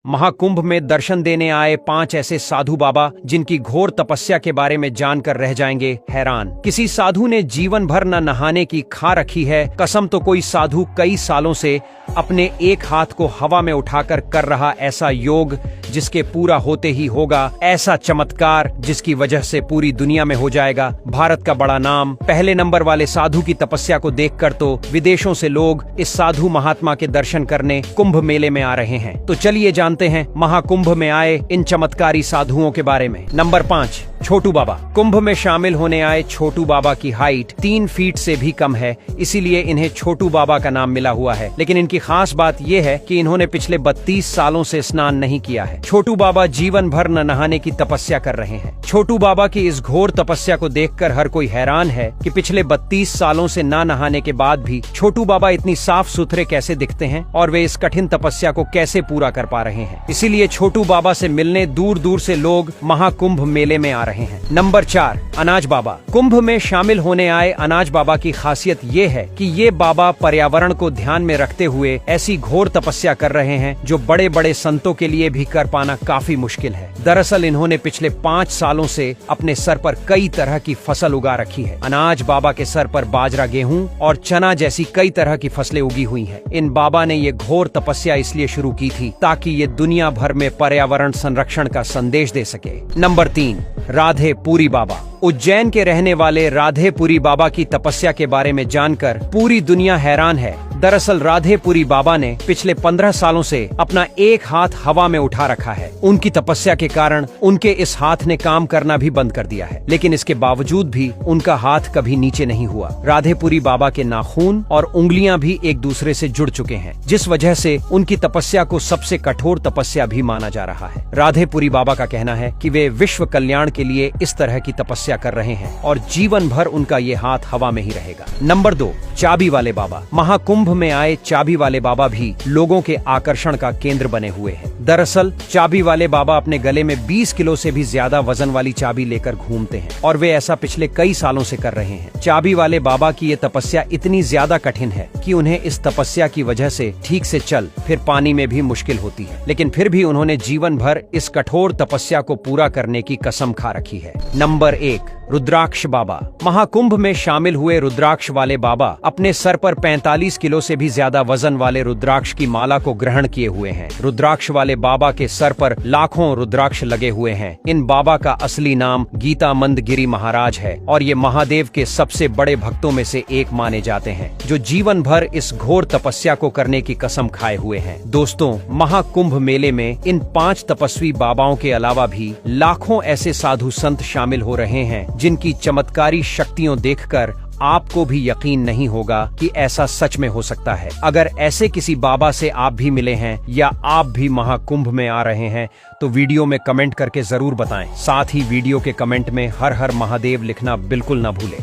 महाकुंभ में दर्शन देने आए 5 ऐसे साधु बाबा जिनकी घोर तपस्या के बारे में जानकर रह जाएंगे हैरान। किसी साधु ने जीवन भर न नहाने की खा रखी है कसम, तो कोई साधु कई सालों से अपने एक हाथ को हवा में उठाकर कर रहा ऐसा योग जिसके पूरा होते ही होगा ऐसा चमत्कार जिसकी वजह से पूरी दुनिया में हो जाएगा भारत का बड़ा नाम। पहले नंबर वाले साधु की तपस्या को देखकर तो विदेशों से लोग इस साधु महात्मा के दर्शन करने कुंभ मेले में आ रहे हैं। तो चलिए जानते हैं महाकुंभ में आए इन चमत्कारी साधुओं के बारे में। नंबर 5, छोटू बाबा। कुंभ में शामिल होने आए छोटू बाबा की हाइट 3 फीट से भी कम है, इसीलिए इन्हें छोटू बाबा का नाम मिला हुआ है। लेकिन इनकी खास बात यह है कि इन्होंने पिछले 32 सालों से स्नान नहीं किया है। छोटू बाबा जीवन भर न नहाने की तपस्या कर रहे हैं। छोटू बाबा की इस घोर तपस्या को देखकर हर कोई हैरान है कि पिछले 32 सालों से ना नहाने के बाद भी छोटू बाबा इतनी साफ सुथरे कैसे दिखते हैं और वे इस कठिन तपस्या को कैसे पूरा कर पा रहे हैं। इसीलिए छोटू बाबा से मिलने दूर दूर से लोग महाकुंभ मेले में आ रहे हैं। नंबर 4, अनाज बाबा। कुंभ में शामिल होने आए अनाज बाबा की खासियत ये है कि ये बाबा पर्यावरण को ध्यान में रखते हुए ऐसी घोर तपस्या कर रहे हैं जो बड़े बड़े संतों के लिए भी कर पाना काफी मुश्किल है। दरअसल इन्होंने पिछले 5 सालों से अपने सर पर कई तरह की फसल उगा रखी है। अनाज बाबा के सर पर बाजरा, गेहूं और चना जैसी कई तरह की फसलें उगी हुई हैं। इन बाबा ने ये घोर तपस्या इसलिए शुरू की थी ताकि ये दुनिया भर में पर्यावरण संरक्षण का संदेश दे सके। नंबर 3, राधेपुरी बाबा। उज्जैन के रहने वाले राधेपुरी बाबा की तपस्या के बारे में जानकर पूरी दुनिया हैरान है। दरअसल राधेपुरी बाबा ने पिछले 15 सालों से अपना एक हाथ हवा में उठा रखा है। उनकी तपस्या के कारण उनके इस हाथ ने काम करना भी बंद कर दिया है, लेकिन इसके बावजूद भी उनका हाथ कभी नीचे नहीं हुआ। राधेपुरी बाबा के नाखून और उंगलियां भी एक दूसरे से जुड़ चुके हैं, जिस वजह से उनकी तपस्या को सबसे कठोर तपस्या भी माना जा रहा है। राधेपुरी बाबा का कहना है कि वे विश्व कल्याण के लिए इस तरह की तपस्या कर रहे हैं और जीवन भर उनका ये हाथ हवा में ही रहेगा। नंबर 2, चाबी वाले बाबा। महाकुंभ में आए चाबी वाले बाबा भी लोगों के आकर्षण का केंद्र बने हुए हैं। दरअसल चाबी वाले बाबा अपने गले में 20 किलो से भी ज्यादा वजन वाली चाबी लेकर घूमते हैं और वे ऐसा पिछले कई सालों से कर रहे हैं। चाबी वाले बाबा की ये तपस्या इतनी ज्यादा कठिन है कि उन्हें इस तपस्या की वजह से ठीक से चल फिर पानी में भी मुश्किल होती है, लेकिन फिर भी उन्होंने जीवन भर इस कठोर तपस्या को पूरा करने की कसम खा रखी है। नंबर 1, रुद्राक्ष बाबा। महाकुंभ में शामिल हुए रुद्राक्ष वाले बाबा अपने सर पर 45 किलो से भी ज्यादा वजन वाले रुद्राक्ष की माला को ग्रहण किए हुए हैं। रुद्राक्ष वाले बाबा के सर पर लाखों रुद्राक्ष लगे हुए हैं। इन बाबा का असली नाम गीतामंद गिरी महाराज है और ये महादेव के सबसे बड़े भक्तों में से एक माने जाते हैं, जो जीवन भर इस घोर तपस्या को करने की कसम खाए हुए हैं। दोस्तों, महाकुंभ मेले में इन 5 तपस्वी बाबाओं के अलावा भी लाखों ऐसे साधु संत शामिल हो रहे हैं जिनकी चमत्कारी शक्तियों देखकर आपको भी यकीन नहीं होगा कि ऐसा सच में हो सकता है। अगर ऐसे किसी बाबा से आप भी मिले हैं या आप भी महाकुंभ में आ रहे हैं तो वीडियो में कमेंट करके जरूर बताएं। साथ ही वीडियो के कमेंट में हर हर महादेव लिखना बिल्कुल न भूलें।